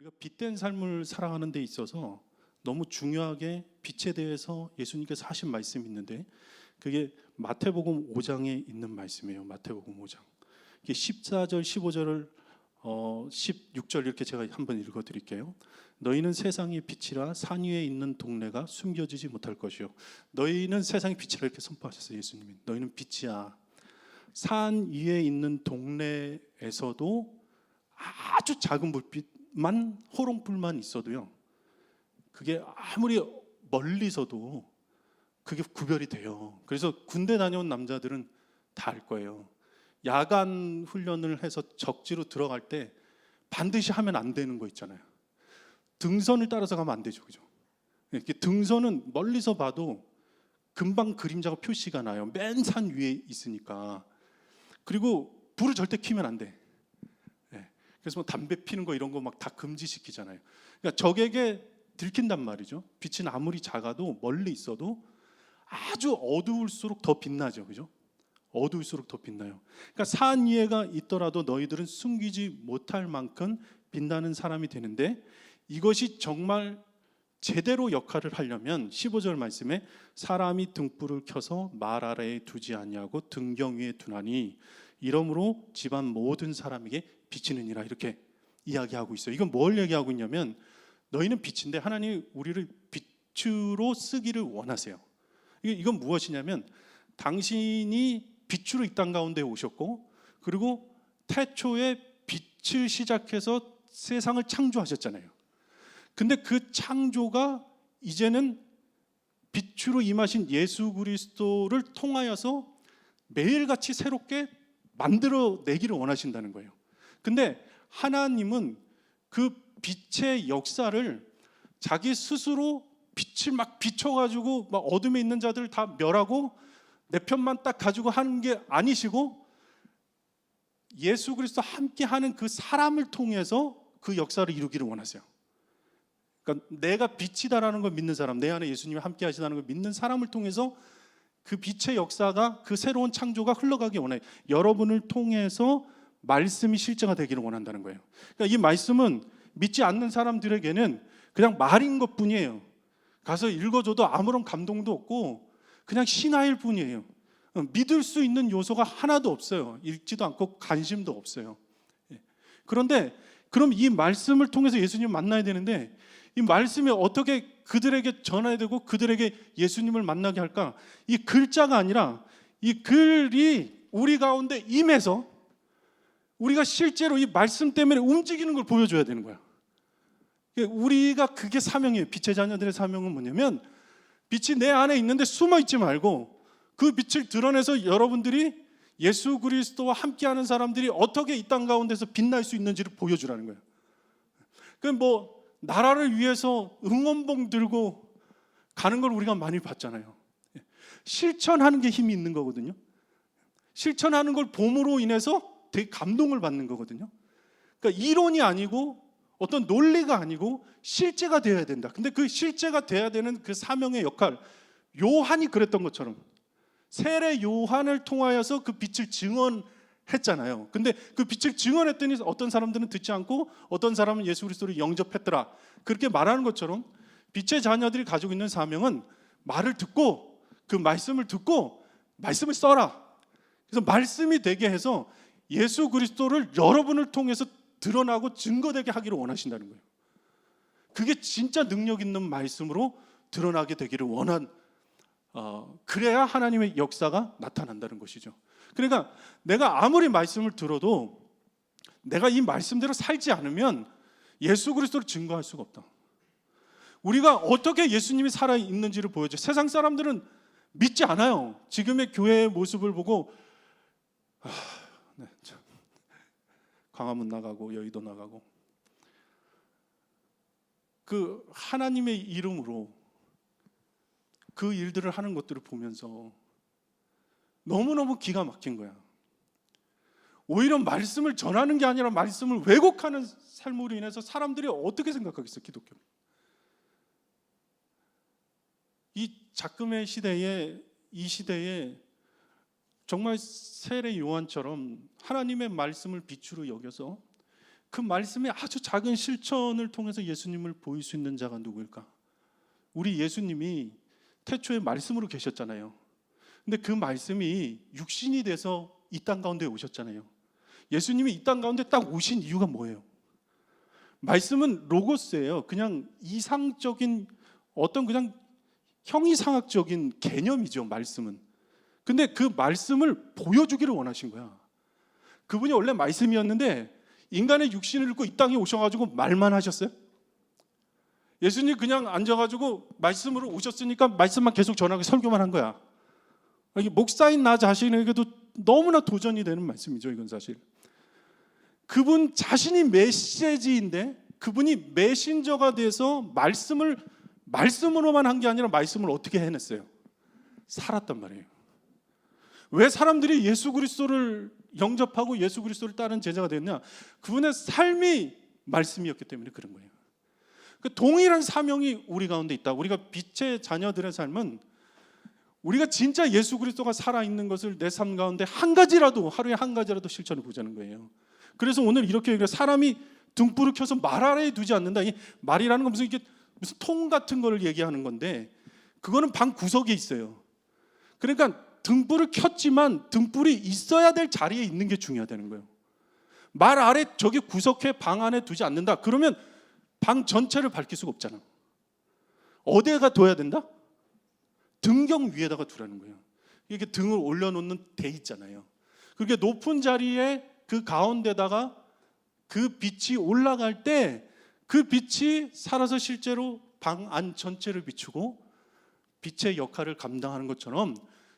우리가 빛된 삶을 살아가는 데 있어서 너무 중요하게 빛에 대해서 예수님께서 하신 말씀이 있는데, 그게 마태복음 5장에 있는 말씀이에요. 마태복음 5장. 이게 14절, 15절을 16절 이렇게 제가 한번 읽어드릴게요. 너희는 세상의 빛이라 산 위에 있는 동네가 숨겨지지 못할 것이요. 너희는 세상의 빛이라 이렇게 선포하셨어요. 예수님이. 너희는 빛이야. 산 위에 있는 동네에서도 아주 작은 불빛만, 호롱불만 있어도요, 그게 아무리 멀리서도 그게 구별이 돼요. 그래서 군대 다녀온 남자들은 다 알 거예요. 야간 훈련을 해서 적지로 들어갈 때 반드시 하면 안 되는 거 있잖아요. 등선을 따라서 가면 안 되죠, 그죠? 등선은 멀리서 봐도 금방 그림자가 표시가 나요. 맨 산 위에 있으니까. 그리고 불을 절대 켜면 안 돼. 그래서 뭐 담배 피는 거 이런 거 막 다 금지시키잖아요. 그러니까 적에게 들킨단 말이죠. 빛은 아무리 작아도 멀리 있어도 아주 어두울수록 더 빛나죠, 그죠? 어두울수록 더 빛나요. 그러니까 산 위에가 있더라도 너희들은 숨기지 못할 만큼 빛나는 사람이 되는데, 이것이 정말 제대로 역할을 하려면 15절 말씀에 사람이 등불을 켜서 말 아래에 두지 아니하고 등경 위에 두나니 이러므로 집안 모든 사람에게 비치느니라, 이렇게 이야기하고 있어요. 이건 뭘 얘기하고 있냐면, 너희는 빛인데 하나님이 우리를 빛으로 쓰기를 원하세요. 이건 무엇이냐면, 당신이 빛으로 이 땅 가운데 오셨고, 그리고 태초에 빛을 시작해서 세상을 창조하셨잖아요. 근데 그 창조가 이제는 빛으로 임하신 예수 그리스도를 통하여서 매일같이 새롭게 만들어내기를 원하신다는 거예요. 근데 하나님은 그 빛의 역사를 자기 스스로 빛을 막 비춰가지고 막 어둠에 있는 자들을 다 멸하고 내 편만 딱 가지고 하는 게 아니시고, 예수 그리스도 함께 하는 그 사람을 통해서 그 역사를 이루기를 원하세요. 그러니까 내가 빛이다라는 걸 믿는 사람, 내 안에 예수님이 함께 하시다는 걸 믿는 사람을 통해서 그 빛의 역사가, 그 새로운 창조가 흘러가기 원해요. 여러분을 통해서 말씀이 실제가 되기를 원한다는 거예요. 그러니까 이 말씀은 믿지 않는 사람들에게는 그냥 말인 것 뿐이에요. 가서 읽어줘도 아무런 감동도 없고 그냥 신화일 뿐이에요. 믿을 수 있는 요소가 하나도 없어요. 읽지도 않고 관심도 없어요. 그런데 그럼 이 말씀을 통해서 예수님을 만나야 되는데, 이 말씀이 어떻게 그들에게 전해야 되고 그들에게 예수님을 만나게 할까? 이 글자가 아니라 이 글이 우리 가운데 임해서 우리가 실제로 이 말씀 때문에 움직이는 걸 보여줘야 되는 거야. 우리가 그게 사명이에요. 빛의 자녀들의 사명은 뭐냐면, 빛이 내 안에 있는데 숨어 있지 말고 그 빛을 드러내서 여러분들이 예수 그리스도와 함께하는 사람들이 어떻게 이 땅 가운데서 빛날 수 있는지를 보여주라는 거예요. 그럼 뭐 나라를 위해서 응원봉 들고 가는 걸 우리가 많이 봤잖아요. 실천하는 게 힘이 있는 거거든요. 실천하는 걸 봄으로 인해서 되게 감동을 받는 거거든요. 그러니까 이론이 아니고 어떤 논리가 아니고 실제가 되어야 된다. 근데 그 실제가 돼야 되는 그 사명의 역할, 요한이 그랬던 것처럼 세례 요한을 통하여서 그 빛을 증언했잖아요. 근데 그 빛을 증언했더니 어떤 사람들은 듣지 않고 어떤 사람은 예수 그리스도를 영접했더라, 그렇게 말하는 것처럼 빛의 자녀들이 가지고 있는 사명은 말을 듣고 그 말씀을 듣고 말씀을 써라. 그래서 말씀이 되게 해서 예수 그리스도를 여러분을 통해서 드러나고 증거되게 하기를 원하신다는 거예요. 그게 진짜 능력 있는 말씀으로 드러나게 되기를 그래야 하나님의 역사가 나타난다는 것이죠. 그러니까 내가 아무리 말씀을 들어도 내가 이 말씀대로 살지 않으면 예수 그리스도를 증거할 수가 없다. 우리가 어떻게 예수님이 살아있는지를 보여줘. 세상 사람들은 믿지 않아요. 지금의 교회의 모습을 보고 광화문 나가고 여의도 나가고 그 하나님의 이름으로 그 일들을 하는 것들을 보면서 너무너무 기가 막힌 거야. 오히려 말씀을 전하는 게 아니라 말씀을 왜곡하는 삶으로 인해서 사람들이 어떻게 생각하겠어, 기독교. 이 작금의 시대에, 이 시대에 정말 세례 요한처럼 하나님의 말씀을 빛으로 여겨서 그 말씀의 아주 작은 실천을 통해서 예수님을 보일 수 있는 자가 누구일까? 우리 예수님이 태초에 말씀으로 계셨잖아요. 근데 그 말씀이 육신이 돼서 이 땅 가운데 오셨잖아요. 예수님이 이 땅 가운데 딱 오신 이유가 뭐예요? 말씀은 로고스예요. 그냥 이상적인 어떤 그냥 형이상학적인 개념이죠, 말씀은. 근데 그 말씀을 보여주기를 원하신 거야. 그분이 원래 말씀이었는데 인간의 육신을 입고 이 땅에 오셔가지고 말만 하셨어요? 예수님 그냥 앉아가지고 말씀으로 오셨으니까 말씀만 계속 전하고 설교만 한 거야. 이게 목사인 나 자신에게도 너무나 도전이 되는 말씀이죠, 이건 사실. 그분 자신이 메시지인데 그분이 메신저가 돼서 말씀으로만 한 게 아니라 말씀을 어떻게 해냈어요? 살았단 말이에요. 왜 사람들이 예수 그리스도를 영접하고 예수 그리스도를 따르는 제자가 됐냐? 그분의 삶이 말씀이었기 때문에 그런 거예요. 그 동일한 사명이 우리 가운데 있다. 우리가 빛의 자녀들의 삶은 우리가 진짜 예수 그리스도가 살아있는 것을 내 삶 가운데 한 가지라도, 하루에 한 가지라도 실천해 보자는 거예요. 그래서 오늘 이렇게 사람이 등불을 켜서 말 아래에 두지 않는다. 이 말이라는 건 무슨 통 같은 걸 얘기하는 건데 그거는 방 구석에 있어요. 그러니까 등불을 켰지만 등불이 있어야 될 자리에 있는 게 중요하다는 거예요. 말 아래 저기 구석에 방 안에 두지 않는다. 그러면 방 전체를 밝힐 수가 없잖아. 어디에가 둬야 된다? 등경 위에다가 두라는 거예요. 이렇게 등을 올려놓는 데 있잖아요. 그렇게 높은 자리에 그 가운데다가 그 빛이 올라갈 때 그 빛이 살아서 실제로 방 안 전체를 비추고 빛의 역할을 감당하는 것처럼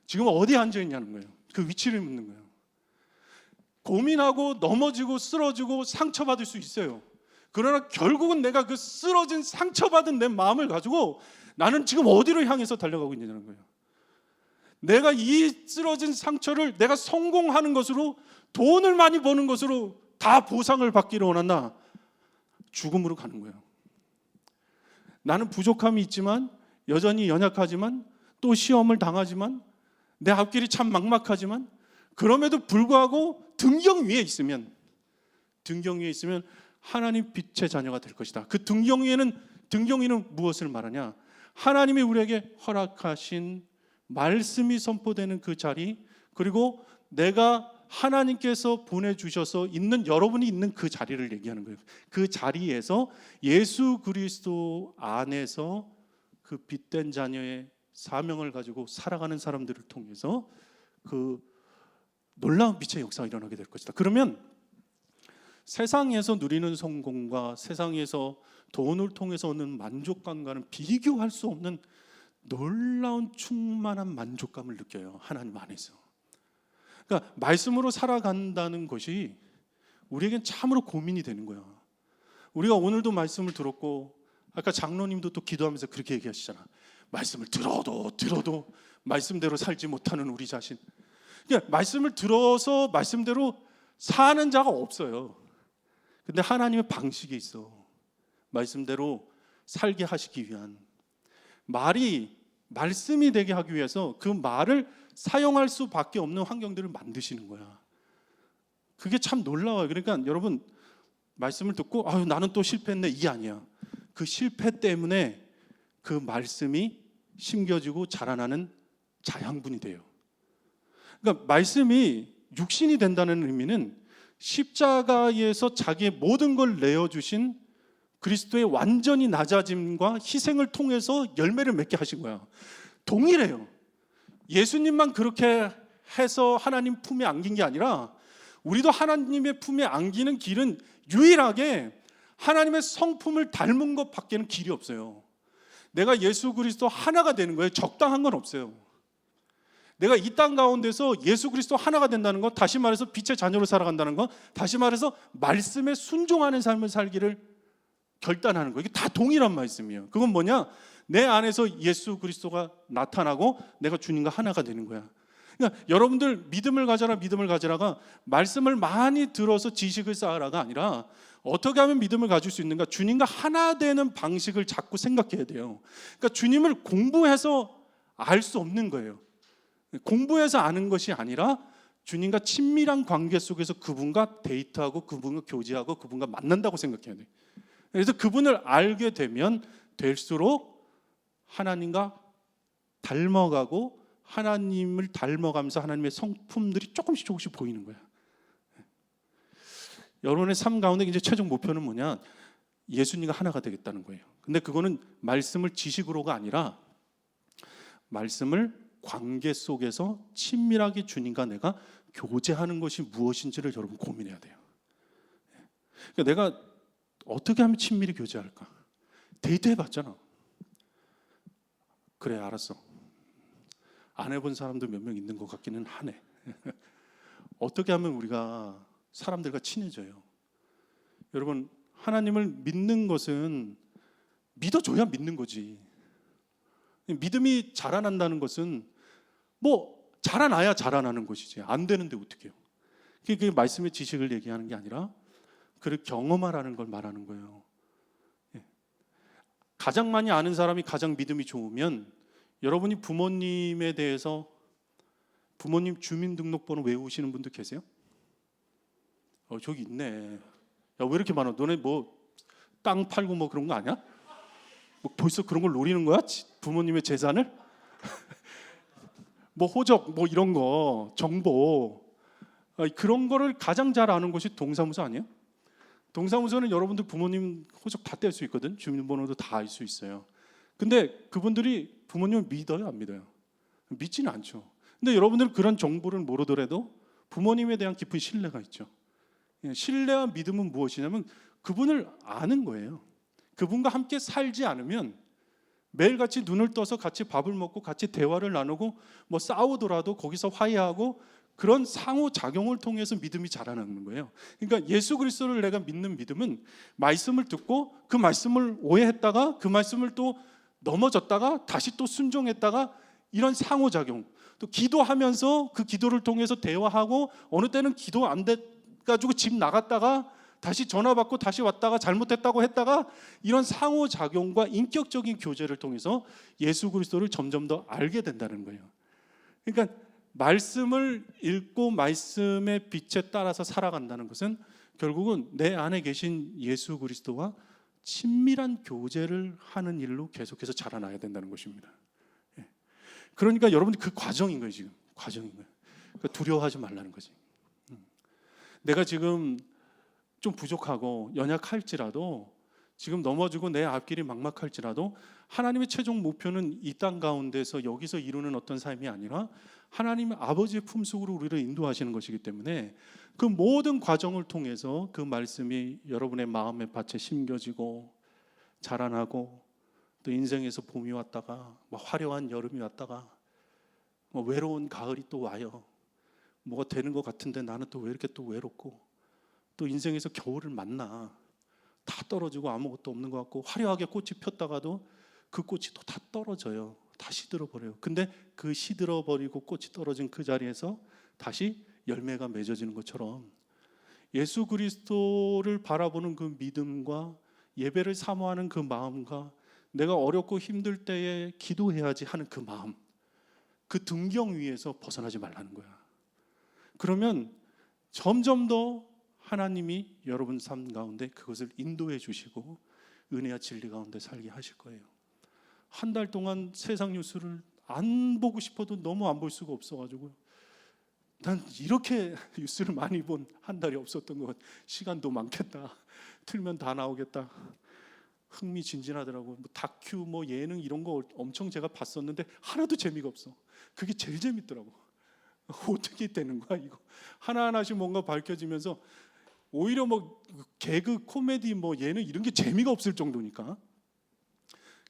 지금 어디에 앉아 있냐는 거예요. 그 위치를 묻는 거예요. 고민하고 넘어지고 쓰러지고 상처받을 수 있어요. 그러나 결국은 내가 그 쓰러진 상처받은 내 마음을 가지고 나는 지금 어디로 향해서 달려가고 있냐는 거예요. 내가 이 쓰러진 상처를 내가 성공하는 것으로, 돈을 많이 버는 것으로 다 보상을 받기를 원한다. 죽음으로 가는 거예요. 나는 부족함이 있지만, 여전히 연약하지만, 또 시험을 당하지만, 내 앞길이 참 막막하지만, 그럼에도 불구하고 등경 위에 있으면 하나님 빛의 자녀가 될 것이다. 그 등경 위에는 무엇을 말하냐? 하나님이 우리에게 허락하신 말씀이 선포되는 그 자리, 그리고 내가 하나님께서 보내주셔서 있는, 여러분이 있는 그 자리를 얘기하는 거예요. 그 자리에서 예수 그리스도 안에서 그 빛된 자녀의 사명을 가지고 살아가는 사람들을 통해서 그 놀라운 빛의 역사가 일어나게 될 것이다. 그러면 세상에서 누리는 성공과 세상에서 돈을 통해서 얻는 만족감과는 비교할 수 없는 놀라운 충만한 만족감을 느껴요. 하나님 안에서. 그러니까 말씀으로 살아간다는 것이 우리에겐 참으로 고민이 되는 거야. 우리가 오늘도 말씀을 들었고 아까 장로님도 또 기도하면서 그렇게 얘기하시잖아. 말씀을 들어도 말씀대로 살지 못하는 우리 자신. 그러니까 말씀을 들어서 말씀대로 사는 자가 없어요. 근데 하나님의 방식이 있어. 말씀대로 살게 하시기 위한. 말씀이 되게 하기 위해서 그 말을 사용할 수밖에 없는 환경들을 만드시는 거야. 그게 참 놀라워요. 그러니까 여러분 말씀을 듣고 나는 또 실패했네, 이게 아니야. 그 실패 때문에 그 말씀이 심겨지고 자라나는 자양분이 돼요. 그러니까 말씀이 육신이 된다는 의미는 십자가에서 자기의 모든 걸 내어주신 그리스도의 완전히 낮아짐과 희생을 통해서 열매를 맺게 하신 거야. 동일해요. 예수님만 그렇게 해서 하나님 품에 안긴 게 아니라 우리도 하나님의 품에 안기는 길은 유일하게 하나님의 성품을 닮은 것밖에는 길이 없어요. 내가 예수 그리스도 하나가 되는 거예요. 적당한 건 없어요. 내가 이 땅 가운데서 예수 그리스도 하나가 된다는 것, 다시 말해서 빛의 자녀로 살아간다는 것, 다시 말해서 말씀에 순종하는 삶을 살기를 결단하는 거. 이게 다 동일한 말씀이에요. 그건 뭐냐? 내 안에서 예수 그리스도가 나타나고 내가 주님과 하나가 되는 거야. 그러니까 여러분들 믿음을 가져라가 말씀을 많이 들어서 지식을 쌓으라가 아니라 어떻게 하면 믿음을 가질 수 있는가? 주님과 하나 되는 방식을 자꾸 생각해야 돼요. 그러니까 주님을 공부해서 알 수 없는 거예요. 공부해서 아는 것이 아니라 주님과 친밀한 관계 속에서 그분과 데이트하고 그분과 교제하고 그분과 만난다고 생각해야 돼요. 그래서 그분을 알게 되면 될수록 하나님과 닮아가고 하나님을 닮아가면서 하나님의 성품들이 조금씩 보이는 거야. 여러분의 삶 가운데 이제 최종 목표는 뭐냐? 예수님과 하나가 되겠다는 거예요. 근데 그거는 말씀을 지식으로가 아니라 말씀을 관계 속에서 친밀하게 주님과 내가 교제하는 것이 무엇인지를 여러분 고민해야 돼요. 그러니까 내가 어떻게 하면 친밀히 교제할까? 데이트 해봤잖아. 그래, 알았어. 안 해본 사람도 몇 명 있는 것 같기는 하네. 어떻게 하면 우리가 사람들과 친해져요? 여러분, 하나님을 믿는 것은 믿어줘야 믿는 거지. 믿음이 자라난다는 것은 뭐 자라나야 자라나는 것이지. 안 되는데 어떻게 해요? 그게 말씀의 지식을 얘기하는 게 아니라 그를 경험하라는 걸 말하는 거예요. 가장 많이 아는 사람이 가장 믿음이 좋으면 여러분이 부모님에 대해서 부모님 주민등록번호 외우시는 분들 계세요? 저기 있네. 야, 왜 이렇게 많아? 너네 뭐 땅 팔고 뭐 그런 거 아니야? 뭐 벌써 그런 걸 노리는 거야? 부모님의 재산을? 뭐 호적 뭐 이런 거 정보 그런 거를 가장 잘 아는 것이 동사무소 아니에요? 동사무소는 여러분들 부모님 호적 다 뗄 수 있거든. 주민번호도 다 알 수 있어요. 근데 그분들이 부모님을 믿어요, 안 믿어요? 믿지는 않죠. 근데 여러분들은 그런 정보를 모르더라도 부모님에 대한 깊은 신뢰가 있죠. 신뢰와 믿음은 무엇이냐면 그분을 아는 거예요. 그분과 함께 살지 않으면 매일같이 눈을 떠서 같이 밥을 먹고 같이 대화를 나누고 뭐 싸우더라도 거기서 화해하고 그런 상호작용을 통해서 믿음이 자라나는 거예요. 그러니까 예수 그리스도를 내가 믿는 믿음은 말씀을 듣고 그 말씀을 오해했다가 그 말씀을 또 넘어졌다가 다시 또 순종했다가 이런 상호작용, 또 기도하면서 그 기도를 통해서 대화하고 어느 때는 기도 안 돼가지고 집 나갔다가 다시 전화 받고 다시 왔다가 잘못했다고 했다가 이런 상호작용과 인격적인 교제를 통해서 예수 그리스도를 점점 더 알게 된다는 거예요. 그러니까 말씀을 읽고 말씀의 빛에 따라서 살아간다는 것은 결국은 내 안에 계신 예수 그리스도와 친밀한 교제를 하는 일로 계속해서 자라나야 된다는 것입니다. 그러니까 여러분들 그 과정인 거예요. 지금 과정인 거예요. 그러니까 두려워하지 말라는 거지. 내가 지금 좀 부족하고 연약할지라도 지금 넘어지고 내 앞길이 막막할지라도 하나님의 최종 목표는 이 땅 가운데서 여기서 이루는 어떤 삶이 아니라 하나님의 아버지의 품속으로 우리를 인도하시는 것이기 때문에 그 모든 과정을 통해서 그 말씀이 여러분의 마음의 밭에 심겨지고 자라나고 또 인생에서 봄이 왔다가 뭐 화려한 여름이 왔다가 뭐 외로운 가을이 또 와요. 뭐가 되는 것 같은데 나는 또 왜 이렇게 또 외롭고 또 인생에서 겨울을 만나 다 떨어지고 아무것도 없는 것 같고 화려하게 꽃이 폈다가도 그 꽃이 또 다 떨어져요. 다 시들어버려요. 근데 그 시들어버리고 꽃이 떨어진 그 자리에서 다시 열매가 맺어지는 것처럼 예수 그리스도를 바라보는 그 믿음과 예배를 사모하는 그 마음과 내가 어렵고 힘들 때에 기도해야지 하는 그 마음, 그 등경 위에서 벗어나지 말라는 거야. 그러면 점점 더 하나님이 여러분 삶 가운데 그것을 인도해 주시고 은혜와 진리 가운데 살게 하실 거예요. 한 달 동안 세상 뉴스를 안 보고 싶어도 너무 안 볼 수가 없어가지고요. 난 이렇게 뉴스를 많이 본 한 달이 없었던 것 같아요. 시간도 많겠다. 틀면 다 나오겠다. 흥미진진하더라고요. 뭐 다큐, 뭐 예능 이런 거 엄청 제가 봤었는데 하나도 재미가 없어. 그게 제일 재밌더라고. 어떻게 되는 거야 이거? 하나하나씩 뭔가 밝혀지면서 오히려 뭐 개그, 코미디, 뭐 예능 이런 게 재미가 없을 정도니까.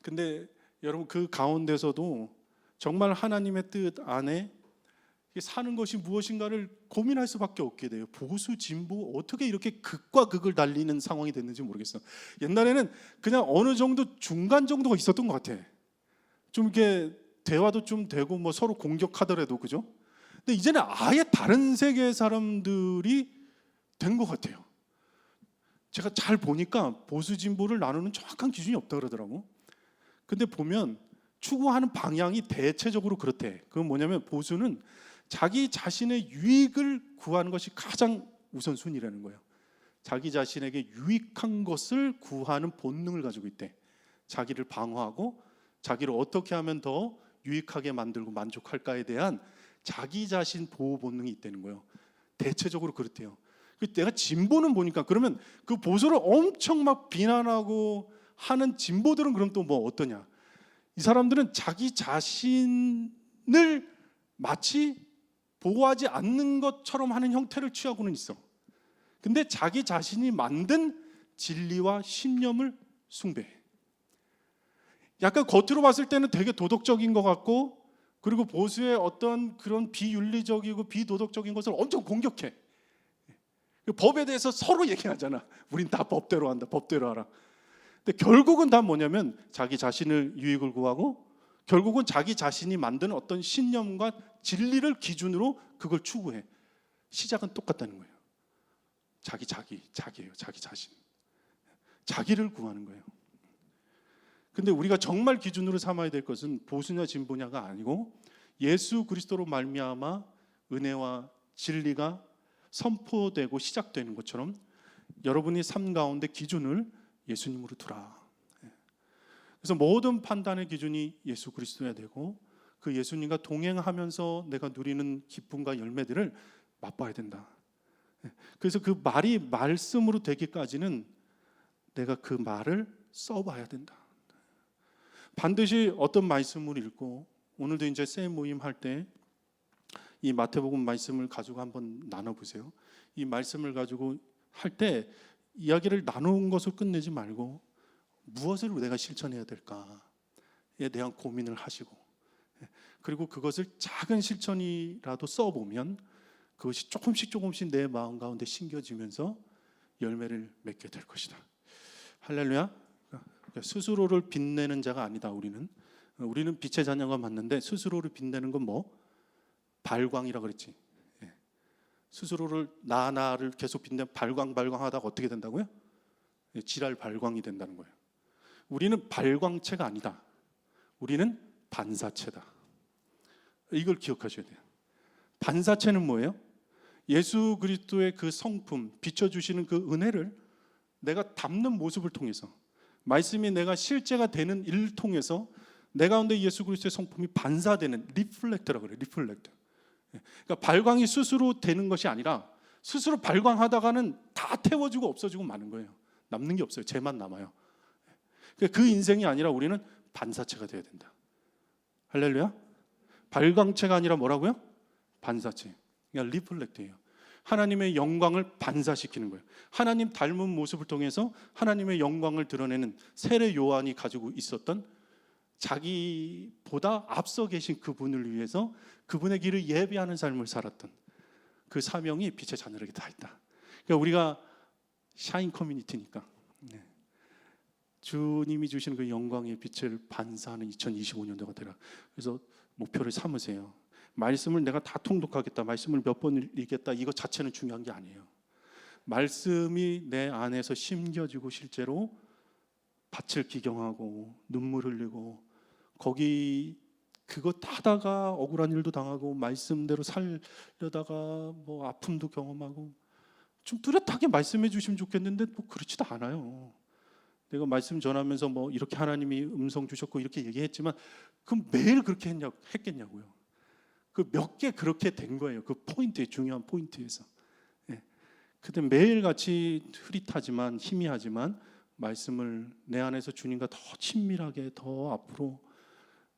근데 여러분 그 가운데서도 정말 하나님의 뜻 안에 사는 것이 무엇인가를 고민할 수밖에 없게 돼요. 보수, 진보 어떻게 이렇게 극과 극을 달리는 상황이 됐는지 모르겠어. 옛날에는 그냥 어느 정도 중간 정도가 있었던 것 같아. 좀 이렇게 대화도 좀 되고 뭐 서로 공격하더라도 그죠? 근데 이제는 아예 다른 세계의 사람들이 된 것 같아요. 제가 잘 보니까 보수 진보를 나누는 정확한 기준이 없다 그러더라고. 근데 보면 추구하는 방향이 대체적으로 그렇대. 그건 뭐냐면 보수는 자기 자신의 유익을 구하는 것이 가장 우선순위라는 거예요. 자기 자신에게 유익한 것을 구하는 본능을 가지고 있대. 자기를 방어하고 자기를 어떻게 하면 더 유익하게 만들고 만족할까에 대한 자기 자신 보호 본능이 있다는 거예요. 대체적으로 그렇대요. 내가 진보는 보니까 그러면 그 보수를 엄청 막 비난하고 하는 진보들은 그럼 또 뭐 어떠냐? 이 사람들은 자기 자신을 마치 보호하지 않는 것처럼 하는 형태를 취하고는 있어. 근데 자기 자신이 만든 진리와 신념을 숭배해. 약간 겉으로 봤을 때는 되게 도덕적인 것 같고, 그리고 보수의 어떤 그런 비윤리적이고 비도덕적인 것을 엄청 공격해. 법에 대해서 서로 얘기하잖아. 우린 다 법대로 한다, 법대로 하라. 근데 결국은 다 뭐냐면 자기 자신을 유익을 구하고, 결국은 자기 자신이 만든 어떤 신념과 진리를 기준으로 그걸 추구해. 시작은 똑같다는 거예요. 자기예요. 자기 자신. 자기를 구하는 거예요. 근데 우리가 정말 기준으로 삼아야 될 것은 보수냐 진보냐가 아니고 예수 그리스도로 말미암아 은혜와 진리가 선포되고 시작되는 것처럼 여러분이 삶 가운데 기준을 예수님으로 두라. 그래서 모든 판단의 기준이 예수 그리스도여야 되고, 그 예수님과 동행하면서 내가 누리는 기쁨과 열매들을 맛봐야 된다. 그래서 그 말이 말씀으로 되기까지는 내가 그 말을 써봐야 된다. 반드시 어떤 말씀을 읽고, 오늘도 이제 새 모임 할 때 이 마태복음 말씀을 가지고 한번 나눠보세요. 이 말씀을 가지고 할 때 이야기를 나눈 것을 끝내지 말고 무엇을 내가 실천해야 될까에 대한 고민을 하시고, 그리고 그것을 작은 실천이라도 써보면 그것이 조금씩 내 마음 가운데 심겨지면서 열매를 맺게 될 것이다. 할렐루야. 스스로를 빛내는 자가 아니다. 우리는 빛의 자녀가 맞는데 스스로를 빛내는 건 뭐? 발광이라 그랬지. 스스로를 나를 계속 빛내 발광하다가 어떻게 된다고요? 지랄 발광이 된다는 거예요. 우리는 발광체가 아니다. 우리는 반사체다. 이걸 기억하셔야 돼요. 반사체는 뭐예요? 예수 그리스도의 그 성품, 비춰주시는 그 은혜를 내가 담는 모습을 통해서, 말씀이 내가 실제가 되는 일을 통해서 내 가운데 예수 그리스도의 성품이 반사되는, 리플렉터라고 그래요. 리플렉터. 그러니까 발광이 스스로 되는 것이 아니라 스스로 발광하다가는 다 태워지고 없어지고 마는 거예요. 남는 게 없어요. 쟤만 남아요. 그러니까 그 인생이 아니라 우리는 반사체가 되어야 된다. 할렐루야. 발광체가 아니라 뭐라고요? 반사체. 그러니까 리플렉트예요. 하나님의 영광을 반사시키는 거예요. 하나님 닮은 모습을 통해서 하나님의 영광을 드러내는 세례 요한이 가지고 있었던, 자기보다 앞서 계신 그분을 위해서 그분의 길을 예비하는 삶을 살았던 그 사명이 빛의 자녀에게 다 있다. 그러니까 우리가 샤인 커뮤니티니까 주님이 주시는 그 영광의 빛을 반사하는 2025년도가 되라. 그래서 목표를 삼으세요. 말씀을 내가 다 통독하겠다, 말씀을 몇 번 읽겠다, 이거 자체는 중요한 게 아니에요. 말씀이 내 안에서 심겨지고 실제로 밭을 기경하고 눈물 흘리고, 거기 그것 하다가 억울한 일도 당하고 말씀대로 살려다가 뭐 아픔도 경험하고, 좀 뚜렷하게 말씀해 주시면 좋겠는데 뭐 그렇지도 않아요. 내가 말씀 전하면서 뭐 이렇게 하나님이 음성 주셨고 이렇게 얘기했지만 그럼 매일 그렇게 했겠냐고요. 그 몇 개 그렇게 된 거예요. 그 포인트에, 중요한 포인트에서. 근데 매일같이 흐릿하지만 희미하지만 말씀을 내 안에서 주님과 더 친밀하게, 더 앞으로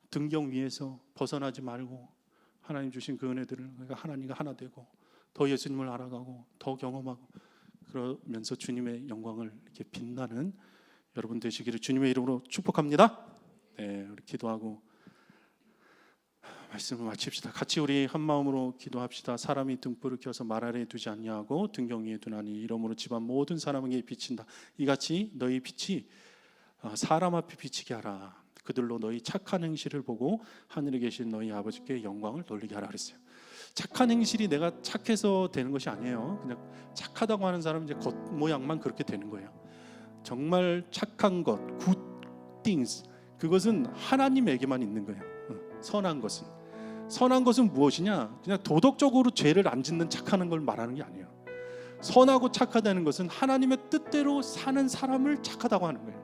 등경 위에서 벗어나지 말고 하나님 주신 그 은혜들을, 그러니까 하나님과 하나 되고 더 예수님을 알아가고 더 경험하고, 그러면서 주님의 영광을 이렇게 빛나는 여러분 되시기를 주님의 이름으로 축복합니다. 네, 우리 기도하고 말씀을 마칩시다. 같이 우리 한 마음으로 기도합시다. 사람이 등불을 켜서 말 아래에 두지 아니하고 등경 위에 두나니 이러므로 집안 모든 사람에게 비친다. 이같이 너희 빛이 사람 앞에 비치게 하라. 그들로 너희 착한 행실을 보고 하늘에 계신 너희 아버지께 영광을 돌리게 하라 그랬어요. 착한 행실이 내가 착해서 되는 것이 아니에요. 그냥 착하다고 하는 사람은 이제 겉모양만 그렇게 되는 거예요. 정말 착한 것, good things, 그것은 하나님에게만 있는 거예요. 선한 것은. 선한 것은 무엇이냐? 그냥 도덕적으로 죄를 안 짓는 착하는 걸 말하는 게 아니에요. 선하고 착하다는 것은 하나님의 뜻대로 사는 사람을 착하다고 하는 거예요.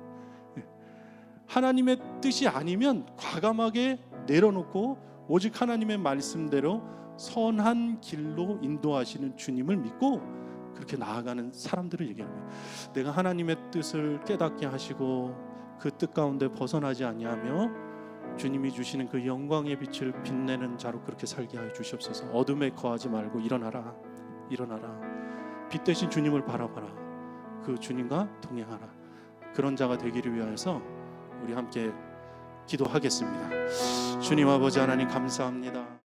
하나님의 뜻이 아니면 과감하게 내려놓고 오직 하나님의 말씀대로 선한 길로 인도하시는 주님을 믿고 그렇게 나아가는 사람들을 얘기하는 거예요. 내가 하나님의 뜻을 깨닫게 하시고 그 뜻 가운데 벗어나지 아니하며 주님이 주시는 그 영광의 빛을 빛내는 자로 그렇게 살게 하여 주시옵소서. 어둠에 거하지 말고 일어나라, 일어나라. 빛 대신 주님을 바라봐라. 그 주님과 동행하라. 그런 자가 되기를 위하여서 우리 함께 기도하겠습니다. 주님 아버지 하나님 감사합니다.